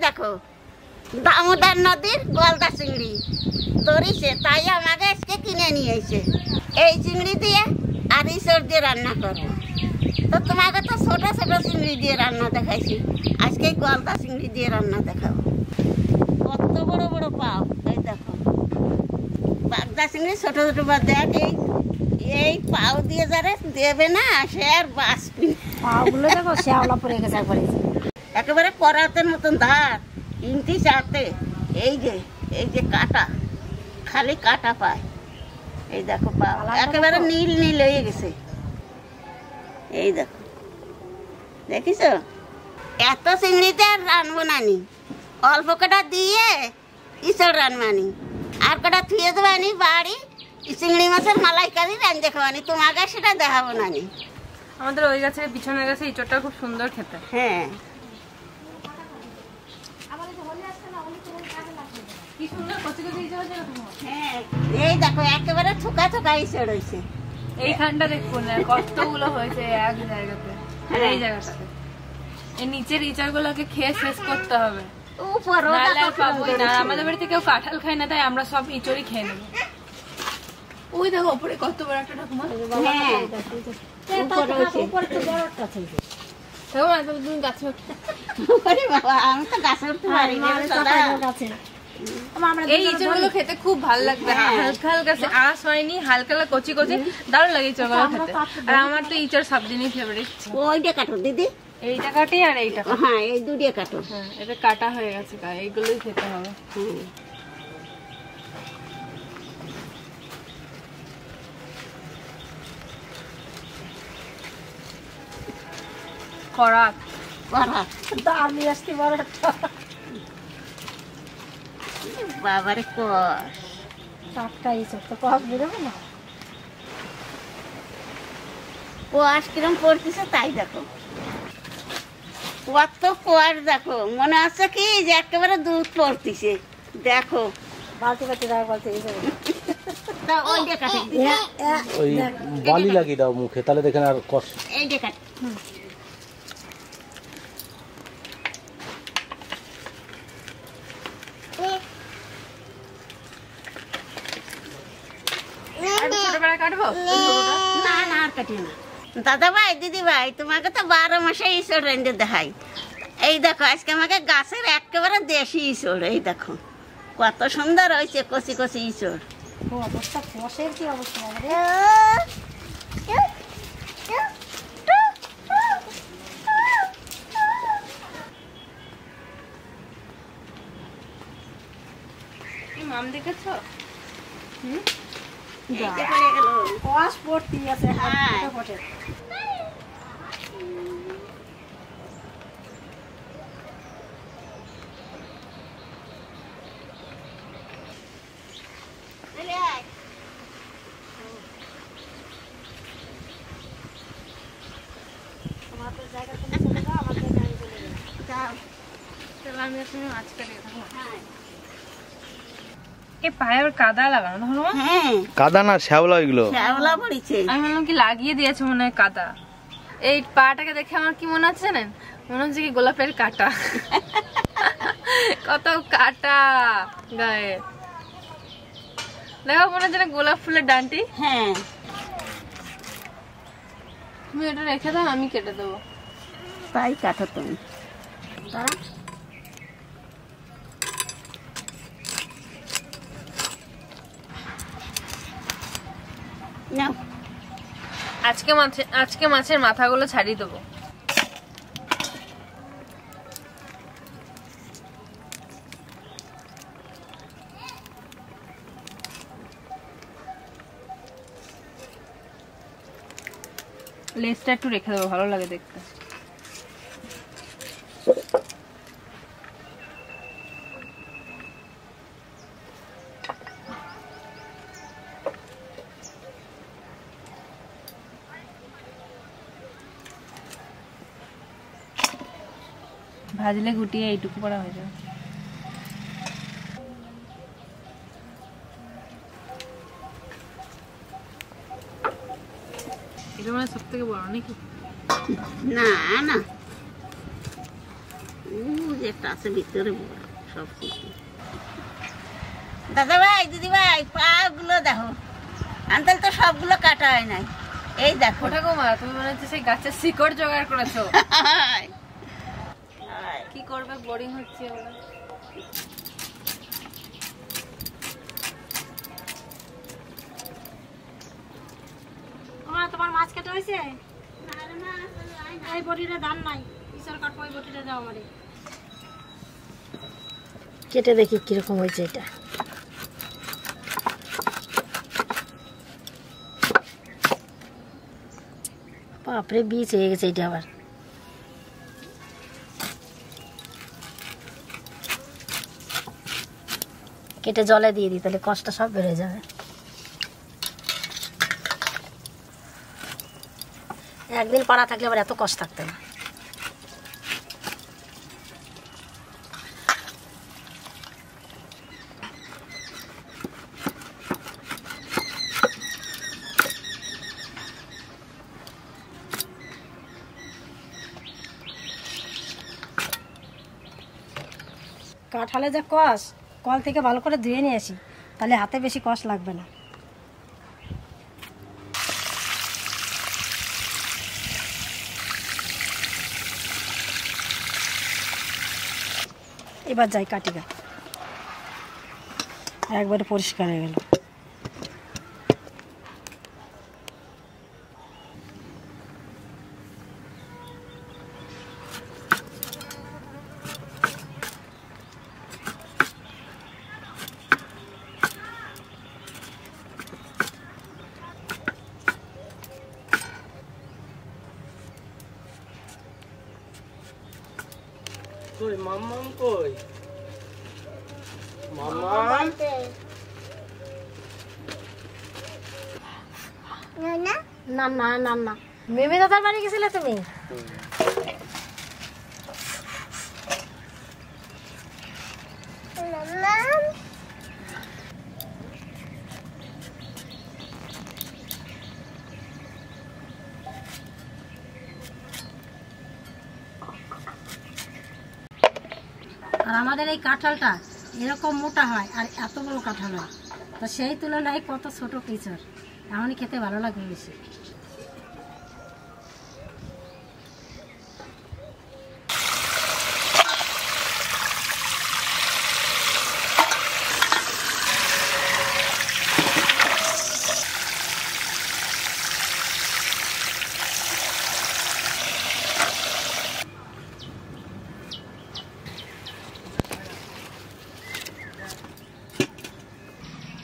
দেখো দামোদর নদীর গলদা চিংড়ি ধরিছে, তাই আমাকে আজকে কিনে নিয়ে এসে এই চিংড়ি দিয়ে আর ইঁচড় দিয়ে রান্না করবো। তো তোমাকে তো ছোট ছোট চিংড়ি দিয়ে রান্না দেখাইছি, আজকে গলদা চিংড়ি দিয়ে রান্না দেখাবো। কত বড় বড় পাও, এই দেখো বাগদা চিংড়ি ছোট ছোট পা। দেখ এই পাও দিয়ে যারা দেবে না সে আর বাঁচবি। পাগুলো দেখো শ্যাওলা পড়ে গেছে একবারে, একেবারে করাতের মতন ধার ইঞ্চি চাতে। এই যে কাটা, খালি কাটা পায়। এই দেখো পা একেবারে নীল নীল হয়ে গেছে। এই দেখো দেখিস, এত চিংড়িতে আর রানবো নানি, অল্প কটা দিয়ে ইঁচড় রানবানি, আর কটা থুয়ে দেবানি বাড়ি চিংড়ি মাছের মালাইকারি রান্ধে খাওয়ানি। তোমাকে সেটা দেখাবো নানি। আমাদের ওই গাছে পিছনের গাছে ইঁচড়টা খুব সুন্দর খেতে। হ্যাঁ কি সুন্দর কচি কচি ইঁচড়। হ্যাঁ এই দেখো একেবারে থোকা থোকা ইঁচড় হয়েছে। এইখানটা দেখুন কতগুলো হয়েছে এক জায়গাতে, এই জায়গাটাতে। এই নিচের ইঁচড় গুলোকে খেয়ে শেষ করতে হবে, নাহলে আর পাবোই না। আমাদের বাড়িতে কেউ কাঁঠাল খায় না, তাই আমরা সব ইঁচড়ই খেয়ে নেবো। ওই দেখো ওপরে কত বড় একটা ঠাকুমা। আমি তো গাছে উঠতে পারি না। এই ইঁচড়গুলো খেতে খুব ভালো লাগবে, হালকা হালকা আঁশ হয়নি, হালকা হালকা কচি কচি, দারুণ লাগে ইঁচড়গুলো খেতে। আর আমার তো ইঁচড় সব দিনই ফেভারিট। ওইটা কাটো দিদি, এইটা কাটি আর এইটা। হ্যাঁ এই দুটো কাটো। হ্যাঁ এটা কাটা হয়ে গেছে, এইগুলোই খেতে হবে। করাত আমি আসতে বড় বাবারে কষ টাটকা ইঁচড় তো কষ বেরোবে না। কোয়াশ কিরম পড়তেছে তাই দেখো, কত কোয়াশ দেখো, মনে হচ্ছে কি যে একেবারে দুধ পড়তেছে। দেখো বালতি বালতি দাও, বালতি ওই বালি লাগিয়ে দাও মুখে, তাহলে দেখেন আর কষ্ট। এই যে কাট না না আর কাটি না। দাদা ভাই দিদি ভাই তোমাকে তো 12 মাসে ইঁচড় রেঁধে দেখাই। এই দেখো আজকে আমাকে গাছের একেবারে দেশি ইঁচড়, এই দেখো কত সুন্দর হয়েছে কচি কচি ইঁচড়। অবস্থা কষের কি অবস্থা মাম দেখেছো? কষ পড়তি আছে। হ্যাঁ পড়ে কাদা না শ্যাওলা, ওইগুলো শ্যাওলা পড়েছে। আমি ভাবলাম কি লাগিয়ে দিয়েছে মনে হয় কাদা। এই পাটাকে দেখে আমার কি মনে হচ্ছে জানেন, মনে হচ্ছে কি গোলাপের কাটা। কত কাটা গায়ে, দেখো মনে হচ্ছে গোলাপ ফুলের ডান্টি। হ্যাঁ তুমি এটা রেখে দাও, আমি কেটে দেবো। তাই কাটো তুমি। আজকে মাছের মাথাগুলো ছাড়িয়ে দেবো। লেজটা একটু রেখে দেবো, ভালো লাগে দেখতে। ভাজলে গুটিয়ে এইটুকু পড়া হয়ে যাবে। এটা মানে সব থেকে বড় নাকি? না না যে একটা আছে ভিতরে বড় সব কিছু। দাদা ভাই দিদি ভাই পাগুলো দেখো, আনতাল তো সবগুলো কাটা হয় নাই। এই দেখো ঠাকুমা, তুমি মনে হচ্ছে সেই গাছের শিকড় জোগাড় করেছো। কি করবে, বোরিং হচ্ছে ওরা। তোমার মাছ কাটা হয়েছে? এই বটিটা ধান নাই, ঈশ্বর কাটবো, এই বটিটা দাও আমারে। কেটে দেখি কিরকম হয়েছে এটা। বাপরে বীজ হয়ে গেছে এটা আবার। কেটে জলে দিয়ে দিই, তাহলে কষ্ট সব বেড়ে যাবে। একদিন পাড়া থাকলে আবার এত কষ্ট থাকতে না। কাঁঠালে যা কষ, কল থেকে ভালো করে ধুয়ে নিয়ে আসি, তাহলে হাতে বেশি কষ লাগবে না। এবার যাই কাটিগা, একবারে পরিষ্কার হয়ে গেল। কই মাম্মাম কই? মাম্মাম না না না না, মিমি দাদার বাড়ি গেছিলে তুমি? আর আমাদের এই কাঁঠালটা এরকম মোটা হয় আর এত বড় কাঁঠাল হয়, তো সেই তুলনায় কত ছোট কিচর, এমনই খেতে ভালো লাগে বেশি।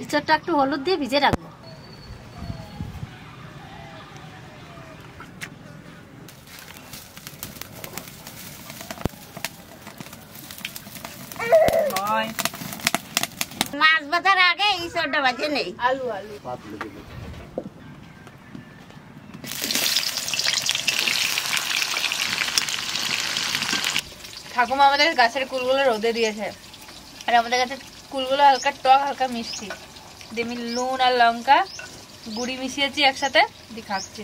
ইঁচড়টা একটু হলুদ দিয়ে ভিজে রাখবো। মাছ বাজার আগে ইঁচড়টা বাজে নেই। আলু আলু ঠাকুমা আমাদের গাছের কুলগুলো রোদে দিয়েছে, আর আমাদের গাছের কুলগুলো হালকা টক হালকা মিষ্টি দিয়ে আমি নুন আর লঙ্কা গুঁড়ি মিশিয়েছি একসাথে দিয়ে খাচ্ছি,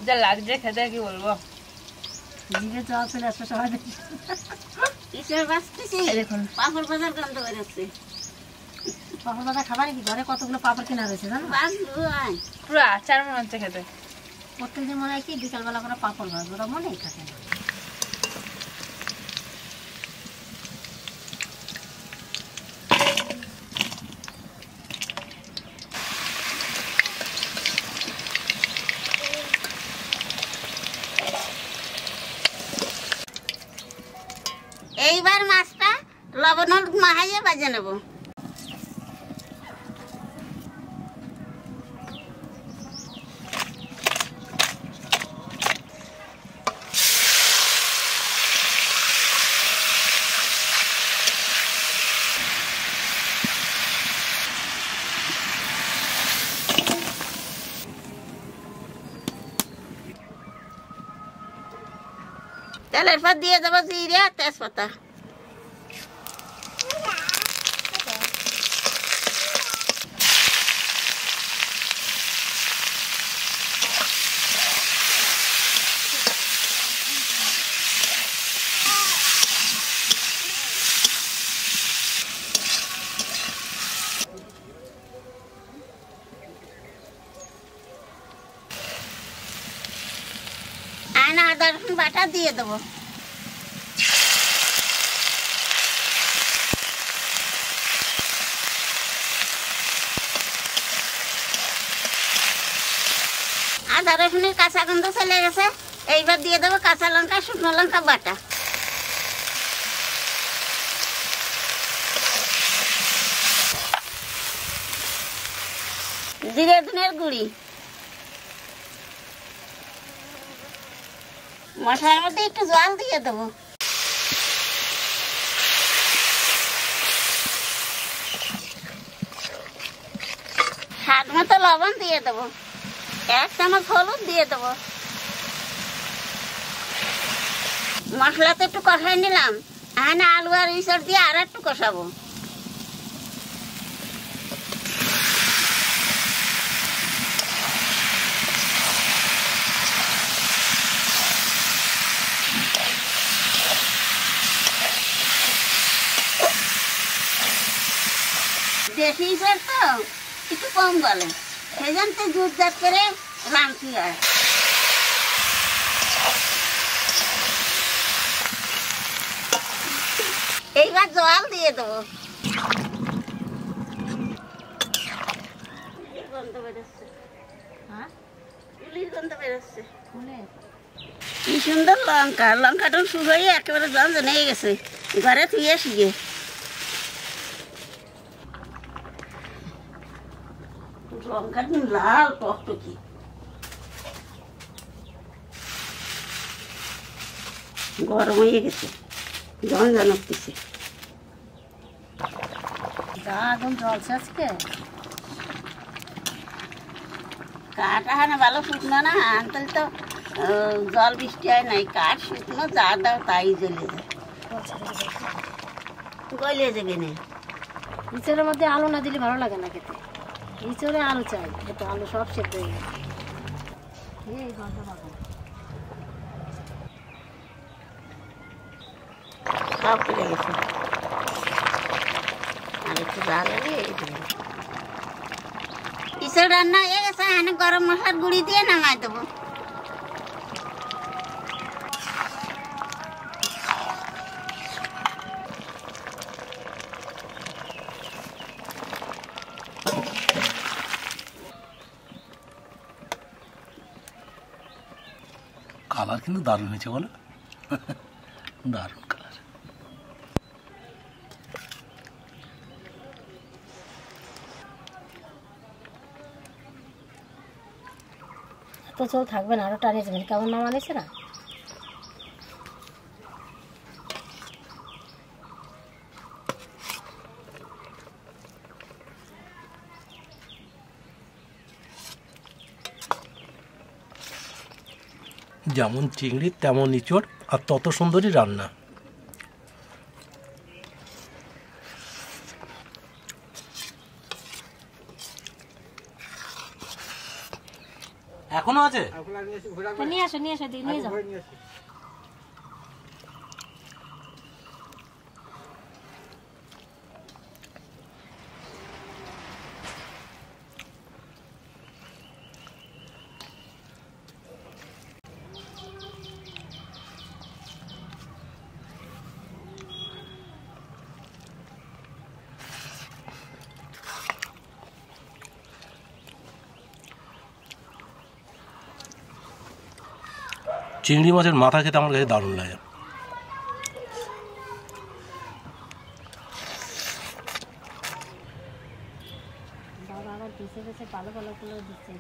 যা লাগছে খেতে কি বলবো। জিভে জল চলে আসছে সবাই। ইঁচড় বাজতেছি, দেখুন পাপড় বাজার গন্ধ বেরোচ্ছে। পাপড় ভাজা খাবার কি, ঘরে কতগুলো পাপড় কেনা রয়েছে জানো? পুরো আচার মনে হচ্ছে খেতে। প্রত্যেকদিন মনে হয় কি বিকালবেলা করে পাপড় ভাজবো, ওরা মনেই থাকে না। এইবার মাছটা লবণ হলুদ মাখাইয়ে বাজে নেব। তেলের পর দিয়ে দেবো জিরে আর তেজপাতা। বাটা দিয়ে দেবো। আদা রসুনের কাঁচা গন্ধ চলে গেছে, এইবার দিয়ে দেবো কাঁচা লঙ্কা শুকনো লঙ্কা বাটা। জিরে ধনের গুঁড়ি, মশলার মধ্যে একটু জল দিয়ে দেবো। স্বাদ মতো লবণ দিয়ে দেবো। 1 চামচ হলুদ দিয়ে দেবো। মশলা তো একটু কষাই নিলাম, এখানে আলু আর ইঁচড় দিয়ে আর একটু কষাবো। দেশি ইঁচড় তো একটু কম বলে, সেজন্য তো দুধ জাত করে রাঁধতে হয়। এইবার জল দিয়ে দেবো। গন্ধ বেরোচ্ছে, গন্ধ বেরোচ্ছে। কি সুন্দর লঙ্কা, লঙ্কাটা শুকিয়ে একেবারে জল নিয়ে গেছে, ঘরে থুয়ে শিখে। লঙ্কা লাল টকটকি, গরম হয়ে গেছে, জন জানতেছে। যা আগুন জ্বলছে আজকে। কাঠ হানে ভালো শুকনো না, আনতাল তো জল বৃষ্টি হয় নাই, কাঠ শুকনো যা দাও তাই জ্বলে যায়, গলে যাবে না। ইঁচড়ের মধ্যে আলু না দিলে ভালো লাগে না খেতে, ইঁচড়ে আলু চাই, খেতে আলু সব সেদ্ধ হয়ে গেছে। এই গন্ধ পাবো সব তুলে গেছে, আর একটু জাল লাগে। ইঁচড় রান্না হয়ে গেছে, এখানে গরম মশলার গুঁড়ি দিয়ে নামাই দেবো। কালার কিন্তু দারুণ হয়েছে বলো, দারুণ কালার। এত চল থাকবে না, আরো টানিয়ে যাবেন। কেমন নাম আনিছে না, যেমন চিংড়ি তেমন ইঁচড়, আর তত সুন্দরই রান্না। এখনো আছে, নিয়ে আসো নিয়ে আসো, নিয়ে যাও। চিংড়ি মাছের মাথা খেতে আমার কাছে দারুণ লাগে। বাবা আবার পিছে পিছে ভালো ভালো করে দিচ্ছে।